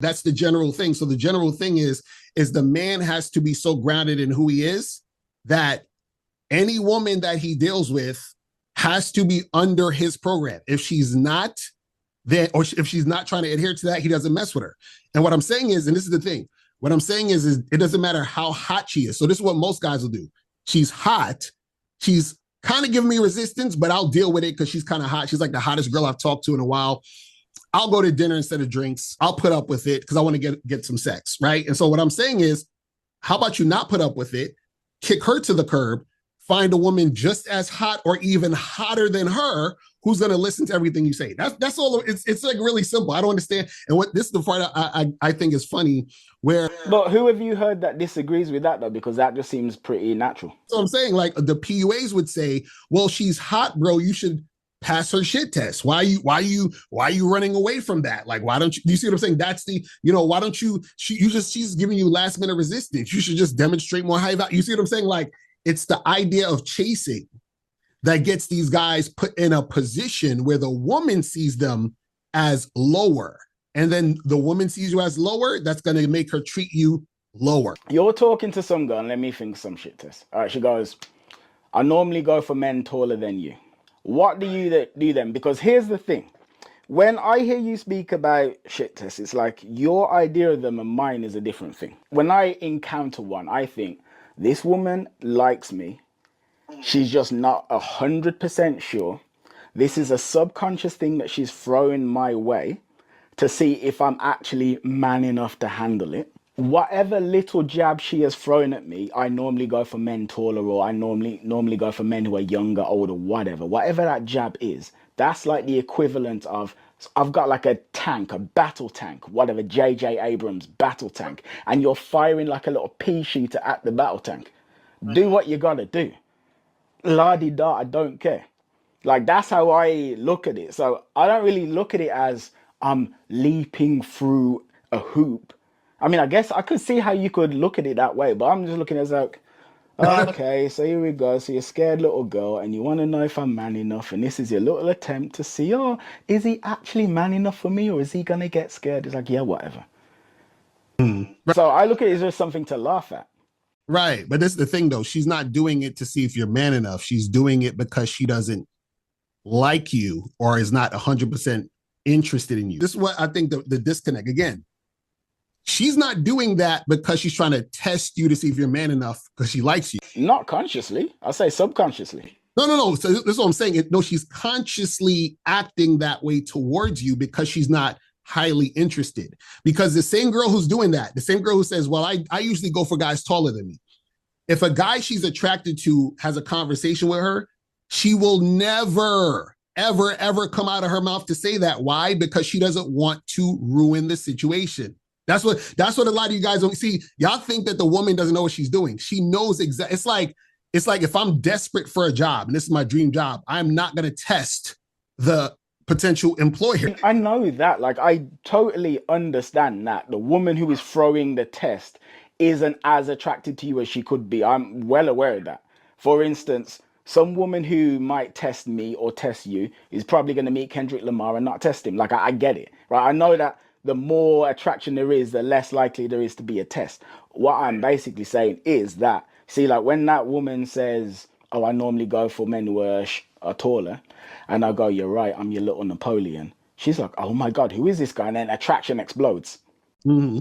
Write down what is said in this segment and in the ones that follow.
That's the general thing. So the general thing is the man has to be so grounded in who he is that any woman that he deals with has to be under his program. If she's not, then, or if she's not trying to adhere to that, he doesn't mess with her. And what I'm saying is, and this is the thing, what I'm saying is it doesn't matter how hot she is. So this is what most guys will do. She's hot. She's kind of giving me resistance, but I'll deal with it because she's kind of hot. She's like the hottest girl I've talked to in a while. I'll go to dinner instead of drinks. I'll put up with it because I want to get some sex, right? And so what I'm saying is, how about you not put up with it, kick her to the curb, find a woman just as hot or even hotter than her who's going to listen to everything you say. That's all. It's like really simple. I don't understand. And what this is the part I think is funny where. But who have you heard that disagrees with that though? Because that just seems pretty natural. So I'm saying, like, the PUAs would say, well, she's hot, bro. You should pass her shit test. Why are you running away from that? Like, why don't you see what I'm saying? That's the, why don't you, she's giving you last minute resistance. You should just demonstrate more high value. You see what I'm saying? Like, it's the idea of chasing that gets these guys put in a position where the woman sees them as lower. And then the woman sees you as lower, that's going to make her treat you lower. You're talking to some girl, and let me think some shit test. All right, she goes, I normally go for men taller than you. What do you do then? Because here's the thing. When I hear you speak about shit tests, it's like your idea of them and mine is a different thing. When I encounter one, I think, this woman likes me. She's just not 100% sure. This is a subconscious thing that she's throwing my way to see if I'm actually man enough to handle it. Whatever little jab she has thrown at me, I normally go for men taller, or I normally go for men who are younger, older, whatever. Whatever that jab is, that's like the equivalent of, I've got like a tank, a battle tank, whatever, J.J. Abrams battle tank, and you're firing like a little pea shooter at the battle tank. Do what you gotta do. La-di-da, I don't care. Like, that's how I look at it. So I don't really look at it as I'm leaping through a hoop. I mean, I guess I could see how you could look at it that way, but I'm just looking at it as like, okay, so here we go. So you're a scared little girl and you want to know if I'm man enough. And this is your little attempt to see, oh, is he actually man enough for me, or is he going to get scared? It's like, yeah, whatever. So I look at it as just something to laugh at. Right. But this is the thing, though. She's not doing it to see if you're man enough. She's doing it because she doesn't like you or is not 100% interested in you. This is what I think the disconnect. Again, she's not doing that because she's trying to test you to see if you're man enough because she likes you. Not consciously. I say subconsciously. No. So this is what I'm saying. No, she's consciously acting that way towards you because she's not highly interested. Because the same girl who's doing that, the same girl who says, well, I usually go for guys taller than me. If a guy she's attracted to has a conversation with her, she will never, ever, ever come out of her mouth to say that. Why? Because she doesn't want to ruin the situation. That's what a lot of you guys don't see. Y'all think that the woman doesn't know what she's doing. She knows exactly. It's like if I'm desperate for a job and this is my dream job, I'm not going to test the potential employer. I know that. Like, I totally understand that the woman who is throwing the test isn't as attracted to you as she could be. I'm well aware of that. For instance, some woman who might test me or test you is probably going to meet Kendrick Lamar and not test him. Like, I get it, right? I know that the more attraction there is, the less likely there is to be a test. What I'm basically saying is that, see, like when that woman says, oh, I normally go for men who are taller, and I go, you're right, I'm your little Napoleon. She's like, oh my God, who is this guy? And then attraction explodes. Mm-hmm.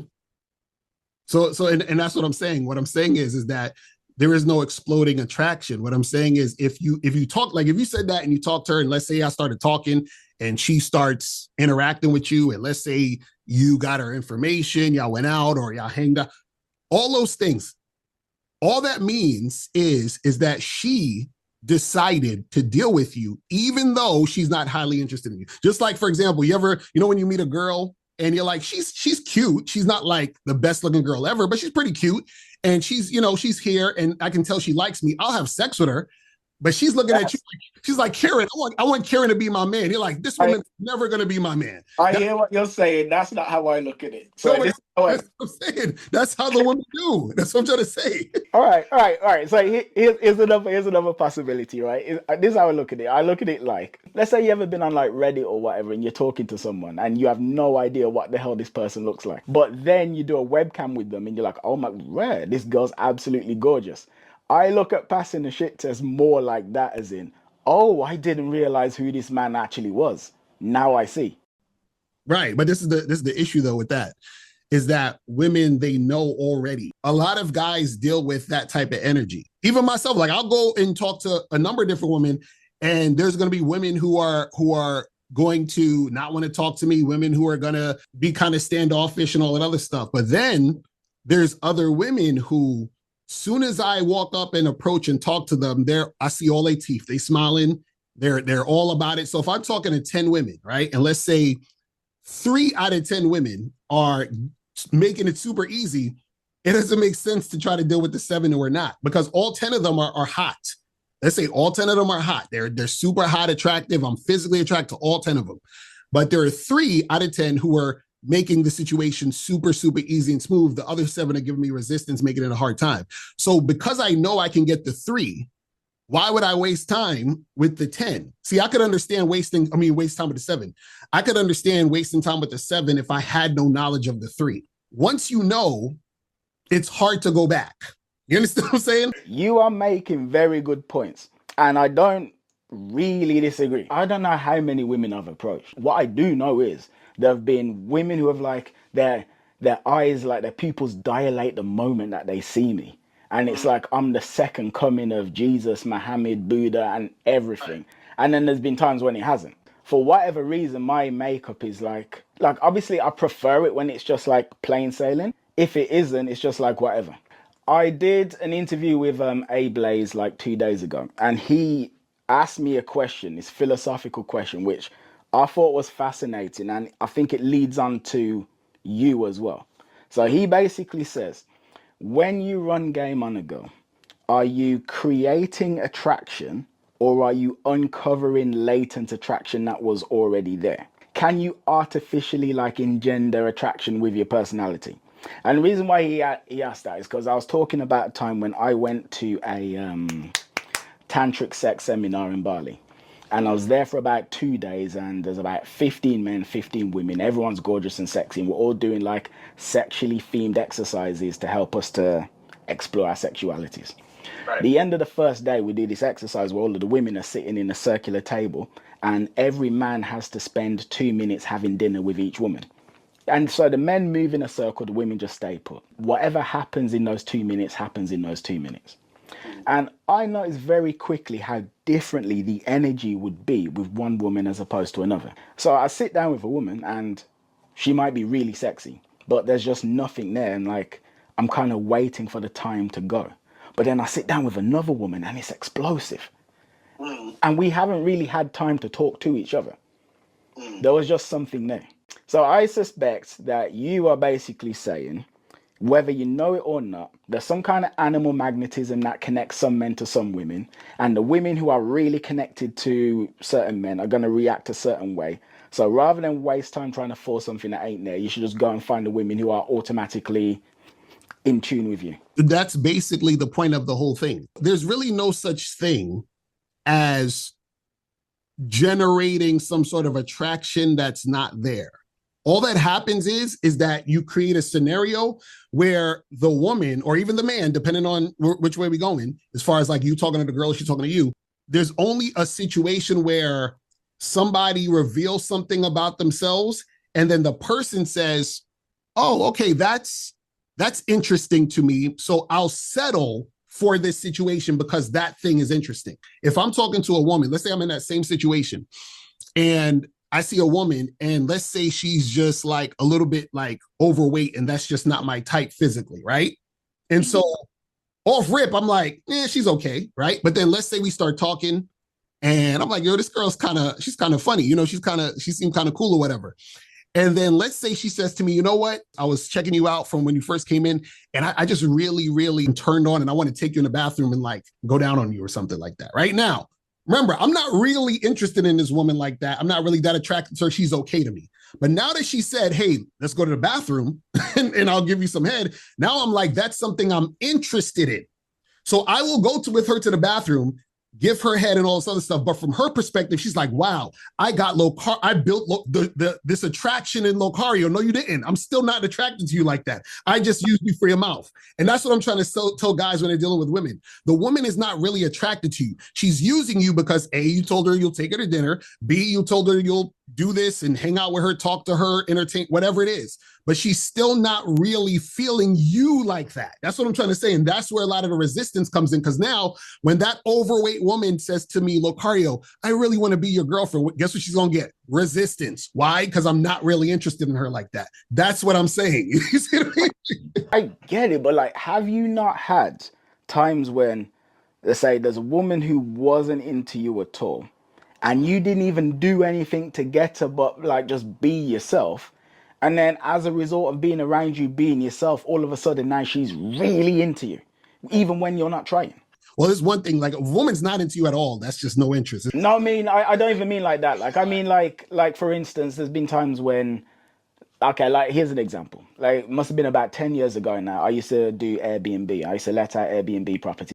So, and that's what I'm saying. What I'm saying is that there is no exploding attraction. What I'm saying is if you talk, like if you said that and you talk to her, and let's say I started talking and she starts interacting with you, and let's say you got her information, y'all went out or y'all hanged out, all those things, all that means is that she decided to deal with you, even though she's not highly interested in you. Just like, for example, when you meet a girl and you're like, she's cute. She's not like the best looking girl ever, but she's pretty cute. And she's here and I can tell she likes me. I'll have sex with her. But she's looking at you like, she's like, Karen, I want Karen to be my man. You're like, this woman's never going to be my man. I hear what you're saying. That's not how I look at it. So that's what I'm saying. That's how the women do. That's what I'm trying to say. All right. So here's another possibility, right? This is how I look at it. I look at it like, let's say you ever been on like Reddit or whatever, and you're talking to someone, and you have no idea what the hell this person looks like. But then you do a webcam with them, and you're like, oh my, rare, this girl's absolutely gorgeous. I look at passing the shit test more like that, as in, oh, I didn't realize who this man actually was. Now I see. Right, but this is the issue though with that, is that women, they know already. A lot of guys deal with that type of energy. Even myself, like I'll go and talk to a number of different women, and there's going to be women who are going to not want to talk to me, women who are going to be kind of standoffish and all that other stuff. But then there's other women who, soon as I walk up and approach and talk to them, I see all their teeth. They smiling. They're all about it. So if I'm talking to 10 women, right, and let's say 3 out of 10 women are making it super easy, it doesn't make sense to try to deal with the 7 who are not, because all 10 of them are hot. Let's say all 10 of them are hot. They're super hot, attractive. I'm physically attracted to all 10 of them. But there are 3 out of 10 who are making the situation super, super easy and smooth. The other 7 are giving me resistance, making it a hard time. So because I know I can get the 3, why would I waste time with the 10? See, I could understand waste time with the 7. I could understand wasting time with the 7 if I had no knowledge of the 3. Once you know, it's hard to go back. You understand what I'm saying? You are making very good points, and I don't really disagree. I don't know how many women I've approached. What I do know is there have been women who have like their eyes, like their pupils dilate the moment that they see me. And it's like I'm the second coming of Jesus, Muhammad, Buddha, and everything. And then there's been times when it hasn't. For whatever reason, my makeup is like obviously I prefer it when it's just like plain sailing. If it isn't, it's just like whatever. I did an interview with A Blaze like 2 days ago, and he asked me a question, this philosophical question, which I thought was fascinating, and I think it leads on to you as well. So he basically says, when you run game on a girl, are you creating attraction, or are you uncovering latent attraction that was already there? Can you artificially like engender attraction with your personality? And the reason why he asked that is because I was talking about a time when I went to a tantric sex seminar in Bali. And I was there for about 2 days, and there's about 15 men, 15 women. Everyone's gorgeous and sexy, and we're all doing like sexually themed exercises to help us to explore our sexualities. Right. The end of the first day, we do this exercise where all of the women are sitting in a circular table, and every man has to spend 2 minutes having dinner with each woman. And so the men move in a circle, the women just stay put. Whatever happens in those 2 minutes happens in those 2 minutes. And I noticed very quickly how differently the energy would be with one woman as opposed to another. So I sit down with a woman, and she might be really sexy, but there's just nothing there. And like, I'm kind of waiting for the time to go. But then I sit down with another woman, and it's explosive. And we haven't really had time to talk to each other. There was just something there. So I suspect that you are basically saying, whether you know it or not, there's some kind of animal magnetism that connects some men to some women, and the women who are really connected to certain men are going to react a certain way. So rather than waste time trying to force something that ain't there, you should just go and find the women who are automatically in tune with you. That's basically the point of the whole thing. There's really no such thing as generating some sort of attraction that's not there. All that happens is that you create a scenario where the woman, or even the man, depending on which way we're going, as far as like you talking to the girl, she's talking to you, there's only a situation where somebody reveals something about themselves, and then the person says, oh, okay, that's interesting to me, so I'll settle for this situation because that thing is interesting. If I'm talking to a woman, let's say I'm in that same situation, and I see a woman, and let's say she's just like a little bit like overweight, and that's just not my type physically, right? And so off rip, I'm like, she's okay, right? But then let's say we start talking, and I'm like, yo, this girl's she's kind of funny, she seemed kind of cool or whatever. And then let's say she says to me, you know what? I was checking you out from when you first came in, and I just really, really turned on, and I want to take you in the bathroom and like go down on you or something like that. Right now, remember, I'm not really interested in this woman like that. I'm not really that attracted to her. She's okay to me. But now that she said, hey, let's go to the bathroom and I'll give you some head, now I'm like, that's something I'm interested in. So I will go with her to the bathroom, give her head and all this other stuff. But from her perspective, she's like, wow, I built this attraction in Locario. No, you didn't. I'm still not attracted to you like that. I just used you for your mouth. And that's what I'm trying to tell guys when they're dealing with women. The woman is not really attracted to you. She's using you because A, you told her you'll take her to dinner. B, you told her you'll do this and hang out with her, talk to her, entertain, whatever it is. But she's still not really feeling you like that. That's what I'm trying to say. And that's where a lot of the resistance comes in. Because now when that overweight woman says to me, Locario, I really want to be your girlfriend, guess what she's going to get? Resistance. Why? Because I'm not really interested in her like that. That's what I'm saying. You see what I mean? I get it, but like, have you not had times when, let's say, there's a woman who wasn't into you at all, and you didn't even do anything to get her, but like just be yourself? And then as a result of being around you, being yourself, all of a sudden now she's really into you, even when you're not trying. Well, there's one thing, like a woman's not into you at all. That's just no interest. No, I mean, I don't even mean like that. Like, I mean, like for instance, there's been times when, okay, like here's an example. Like, must have been about 10 years ago now. I used to do Airbnb. I used to let out Airbnb property.